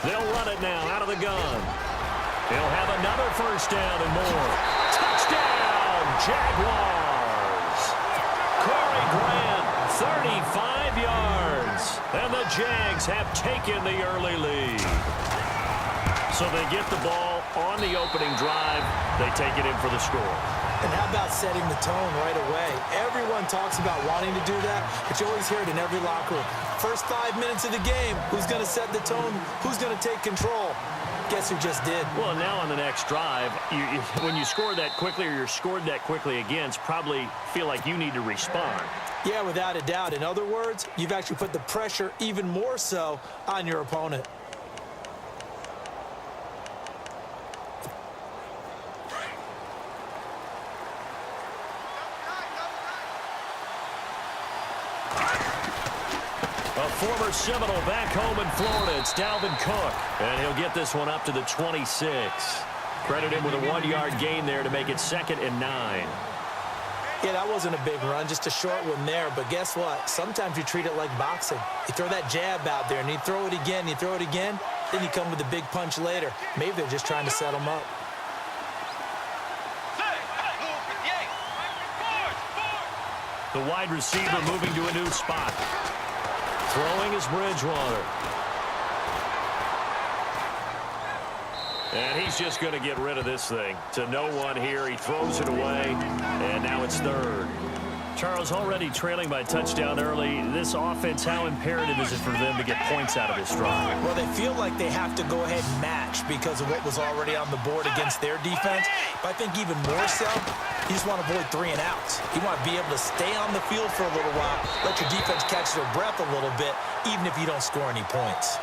They'll run it now out of the gun. He'll have another first down and more. Touchdown, Jaguars. Corey Grant, 35 yards. And the Jags have taken the early lead. So they get the ball on the opening drive. They take it in for the score. And how about setting the tone right away? Everyone talks about wanting to do that, but you always hear it in every locker room. First 5 minutes of the game, who's going to set the tone? Who's going to take control? Guess who just did? Well, now on the next drive, when you score that quickly or you're scored that quickly against, probably feel like you need to respond. Yeah, without a doubt. In other words, you've actually put the pressure even more so on your opponent. A former Seminole back home in Florida. It's Dalvin Cook. And he'll get this one up to the 26. Credit him with a 1-yard gain there to make it 2nd and 9. Yeah, that wasn't a big run, just a short one there. But guess what? Sometimes you treat it like boxing. You throw that jab out there, and you throw it again, you throw it again, then you come with a big punch later. Maybe they're just trying to set them up. The wide receiver moving to a new spot. Throwing is Bridgewater. And he's just going to get rid of this thing. To no one here. He throws it away. And now it's 3rd. Charles, already trailing by touchdown early. This offense, how imperative is it for them to get points out of this drive? Well, they feel like they have to go ahead and match because of what was already on the board against their defense. But I think even more so, you just want to avoid 3 and outs. You want to be able to stay on the field for a little while, let your defense catch their breath a little bit, even if you don't score any points.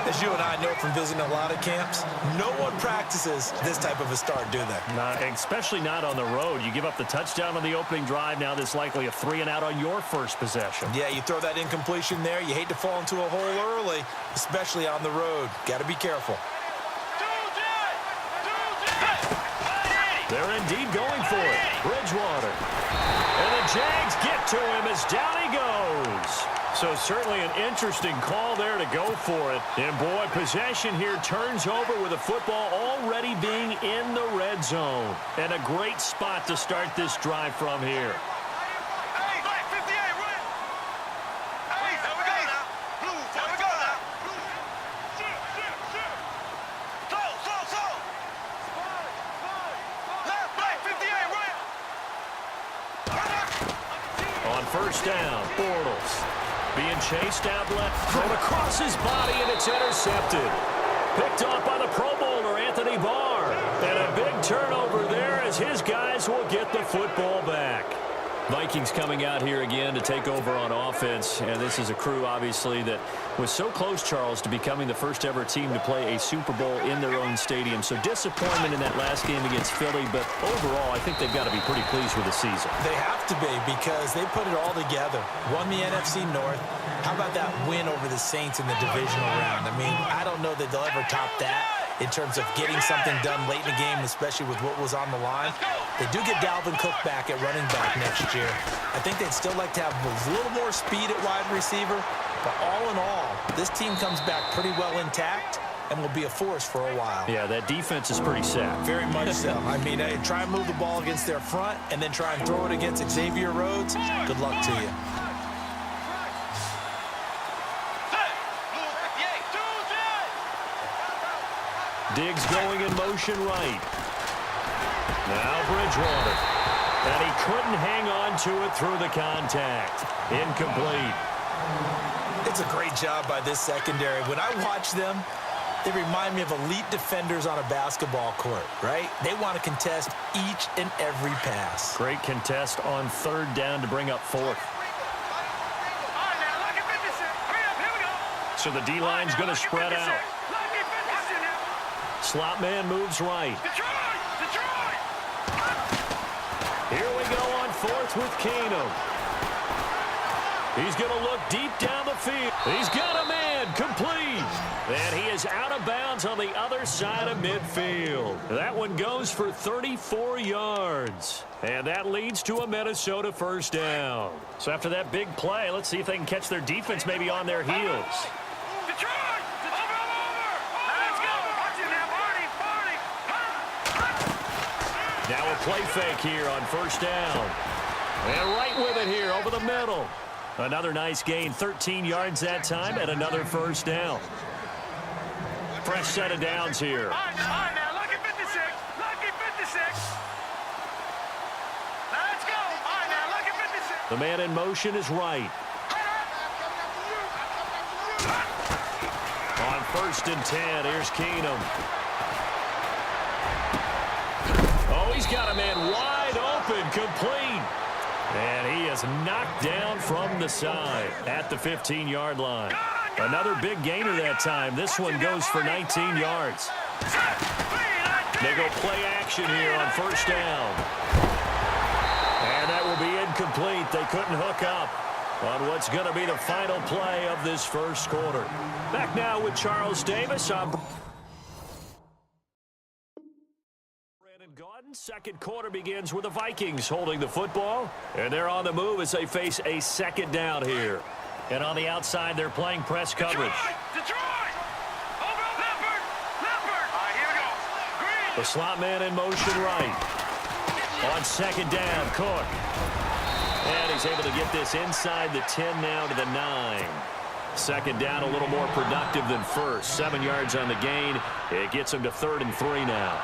As you and I know from visiting a lot of camps, no one practices this type of a start, do they? Especially not on the road. You give up the touchdown on the opening drive. Now there's likely a 3 and out on your first possession. Yeah, you throw that incompletion there. You hate to fall into a hole early, especially on the road. Got to be careful. They're indeed going for it. Bridgewater. And the Jags get to him as down he goes. So certainly an interesting call there to go for it. And boy, possession here turns over with the football already being in the red zone. And a great spot to start this drive from here. On first down, Bortles. Being chased out left, thrown across his body, and it's intercepted. Picked off by the Pro Bowler, Anthony Barr. And a big turnover there as his guys will get the football back. Vikings coming out here again to take over on offense. And this is a crew, obviously, that was so close, Charles, to becoming the first ever team to play a Super Bowl in their own stadium. So disappointment in that last game against Philly. But overall, I think they've got to be pretty pleased with the season. They have to be because they put it all together. Won the NFC North. How about that win over the Saints in the divisional round? I mean, I don't know that they'll ever top that in terms of getting something done late in the game, especially with what was on the line. They do get Dalvin Cook back at running back next year. I think they'd still like to have a little more speed at wide receiver. But all in all, this team comes back pretty well intact and will be a force for a while. Yeah, that defense is pretty set. Very much so. I mean, try and move the ball against their front and then try and throw it against Xavier Rhodes. Good luck to you. Diggs going in motion right. Now Bridgewater. And he couldn't hang on to it through the contact. Incomplete. It's a great job by this secondary. When I watch them, they remind me of elite defenders on a basketball court, right? They want to contest each and every pass. Great contest on 3rd down to bring up 4th. So the D-line's going to spread out. Slot man moves right. Here we go on 4th with Kano. He's going to look deep down the field. He's got a man, complete. And he is out of bounds on the other side of midfield. That one goes for 34 yards. And that leads to a Minnesota first down. So after that big play, let's see if they can catch their defense maybe on their heels. Now a play fake here on first down. And right with it here over the middle. Another nice gain, 13 yards that time, and another first down. Fresh set of downs here. All right, now, lucky 56. Lucky 56. Let's go. All right, now, lucky 56. The man in motion is right. On first and 10, here's Keenum. Oh, he's got a man wide open, complete. And he is knocked down from the side at the 15-yard line. Another big gainer that time. This one goes for 19 yards. They go play action here on first down. And that will be incomplete. They couldn't hook up on what's going to be the final play of this first quarter. Back now with Charles Davis. Second quarter begins with the Vikings holding the football, and they're on the move as they face a second down here. And on the outside, they're playing press coverage. Detroit! Over Leopard! Leopard! All right, here we go. Green! The slot man in motion right. On second down, Cook. And he's able to get this inside the 10 now to the 9. Second down a little more productive than first. 7 yards on the gain. It gets him to 3rd and 3 now.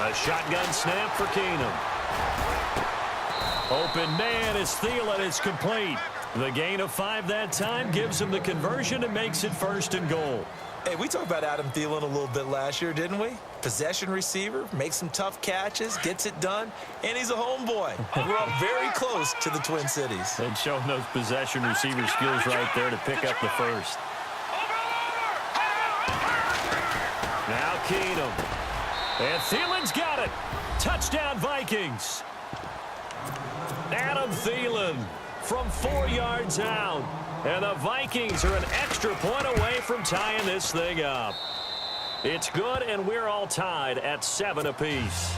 A shotgun snap for Keenum. Open man is Thielen. It's complete. The gain of 5 that time gives him the conversion and makes it 1st and goal. Hey, we talked about Adam Thielen a little bit last year, didn't we? Possession receiver, makes some tough catches, gets it done, and he's a homeboy. Grew up very close to the Twin Cities. And showing those possession receiver skills right there to pick up the first. Now Keenum. And Thielen's got it. Touchdown, Vikings. Adam Thielen from 4 yards out. And the Vikings are an extra point away from tying this thing up. It's good, and we're all tied at 7 apiece.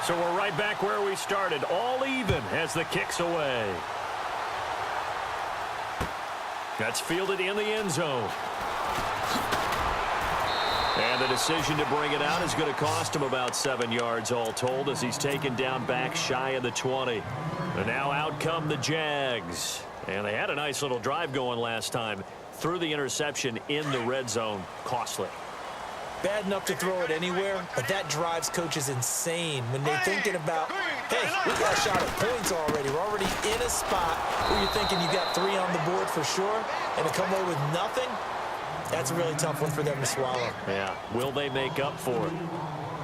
So we're right back where we started, all even as the kick's away. That's fielded in the end zone. And the decision to bring it out is going to cost him about 7 yards all told as he's taken down back shy of the 20. And now out come the Jags. And they had a nice little drive going last time. Threw the interception in the red zone. Costly. Bad enough to throw it anywhere, but that drives coaches insane when they're thinking about, hey, we got a shot at points already. We're already in a spot where you're thinking you got 3 on the board for sure, and to come away with nothing, that's a really tough one for them to swallow. Yeah, will they make up for it?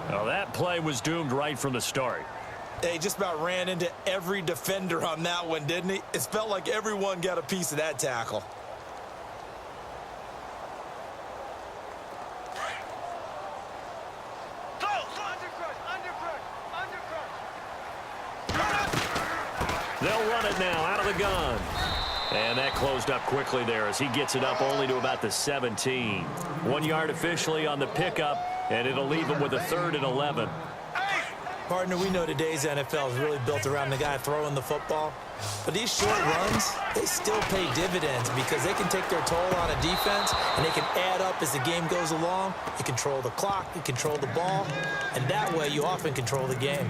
Well, that play was doomed right from the start. They just about ran into every defender on that one, didn't he? It felt like everyone got a piece of that tackle. They'll run it now out of the gun. And that closed up quickly there as he gets it up only to about the 17. 1 yard officially on the pickup, and it'll leave him with a 3rd and 11. Partner, we know today's NFL is really built around the guy throwing the football. But these short runs, they still pay dividends because they can take their toll on a defense, and they can add up as the game goes along. You control the clock, you control the ball, and that way you often control the game.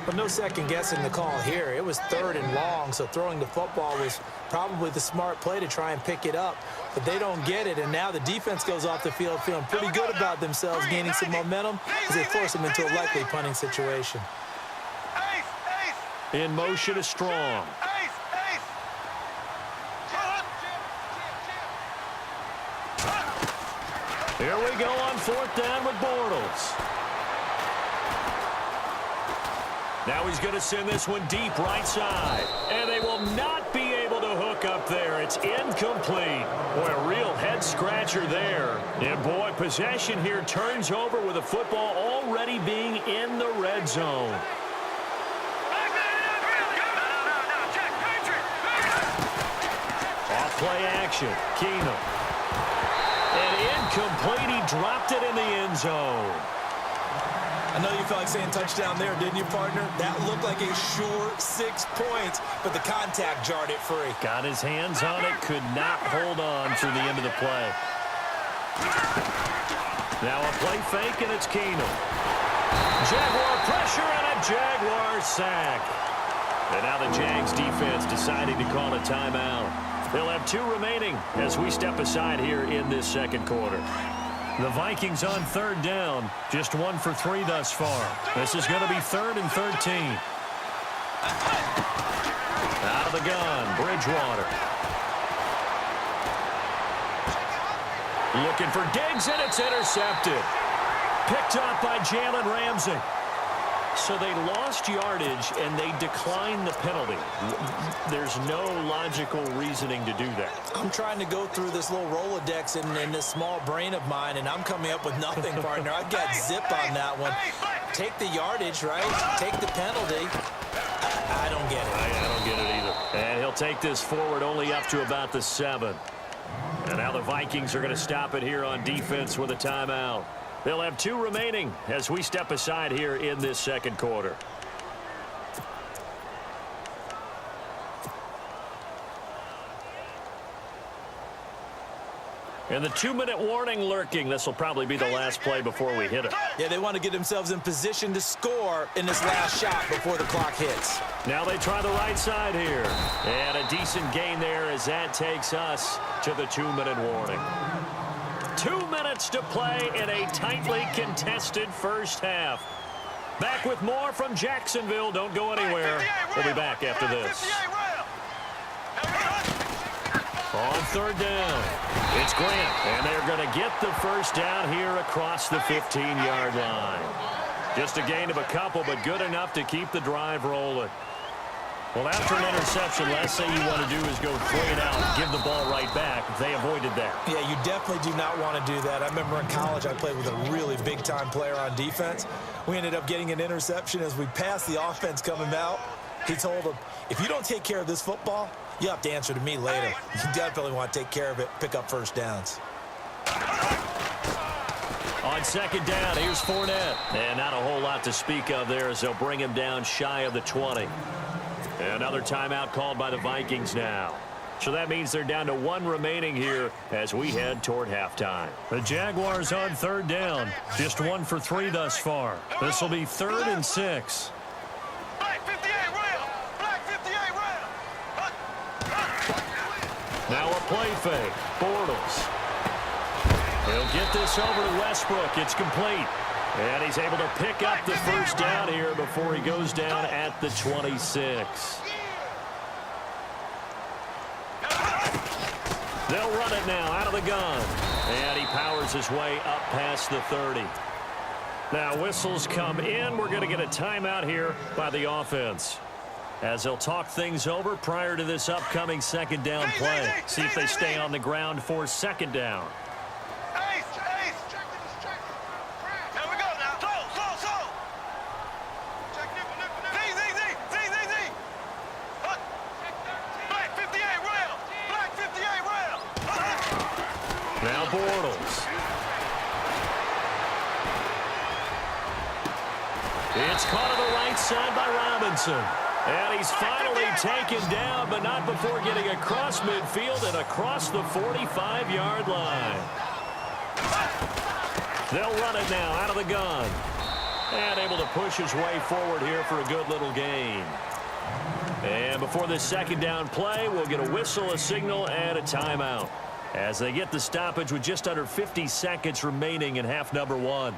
But no second guessing the call here. It was 3rd and long, so throwing the football was probably the smart play to try and pick it up. But they don't get it, and now the defense goes off the field feeling pretty good about themselves, gaining some momentum as they force them into a likely punting situation. In motion is Strong. Here we go on 4th down with Bortles. Now he's going to send this one deep right side. And they will not be able to hook up there. It's incomplete. Boy, a real head-scratcher there. And, boy, possession here turns over with the football already being in the red zone. Off play action. Keenum. complete. He dropped it in the end zone. I know you felt like saying touchdown there, didn't you, partner? That looked like a sure 6 points, but the contact jarred it free. Got his hands on it, could not hold on through the end of the play. Now a play fake, and it's Keenum. Jaguar pressure and a Jaguar sack. And now the Jags defense deciding to call a timeout. They'll have 2 remaining as we step aside here in this second quarter. The Vikings on third down, just 1 for 3 thus far. This is going to be 3rd and 13. Out of the gun, Bridgewater. Looking for Diggs, and it's intercepted. Picked up by Jalen Ramsey. So they lost yardage, and they declined the penalty. There's no logical reasoning to do that. I'm trying to go through this little Rolodex in this small brain of mine, and I'm coming up with nothing, partner. I've got zip on that one. Take the yardage, right? Take the penalty. I don't get it. I don't get it either. And he'll take this forward only up to about the 7. And now the Vikings are going to stop it here on defense with a timeout. They'll have 2 remaining as we step aside here in this second quarter. And the 2-minute warning lurking. This will probably be the last play before we hit it. Yeah, they want to get themselves in position to score in this last shot before the clock hits. Now they try the right side here. And a decent gain there as that takes us to the 2-minute warning. 2 minutes to play in a tightly contested first half. Back with more from Jacksonville. Don't go anywhere. We'll be back after this. On third down, it's Grant, and they're going to get the first down here across the 15-yard line. Just a gain of a couple, but good enough to keep the drive rolling. Well, after an interception, last thing you want to do is go 3 and out and give the ball right back. They avoided that. Yeah, you definitely do not want to do that. I remember in college I played with a really big-time player on defense. We ended up getting an interception as we passed the offense coming out. He told him, if you don't take care of this football, you have to answer to me later. You definitely want to take care of it, pick up first downs. On second down, here's Fournette. And not a whole lot to speak of there as they'll bring him down shy of the 20. Another timeout called by the Vikings now. So that means they're down to 1 remaining here as we head toward halftime. The Jaguars on third down. Just 1 for 3 thus far. This will be 3rd and 6. Now a play fake. Bortles. He'll get this over to Westbrook. It's complete. And he's able to pick up the first down here before he goes down at the 26. They'll run it now out of the gun. And he powers his way up past the 30. Now whistles come in. We're going to get a timeout here by the offense, as they'll talk things over prior to this upcoming second down play. See if they stay on the ground for second down. Now Bortles. It's caught on the right side by Robinson. And he's finally taken down, but not before getting across midfield and across the 45-yard line. They'll run it now out of the gun. And able to push his way forward here for a good little gain. And before this second down play, we'll get a whistle, a signal, and a timeout, as they get the stoppage with just under 50 seconds remaining in half number 1.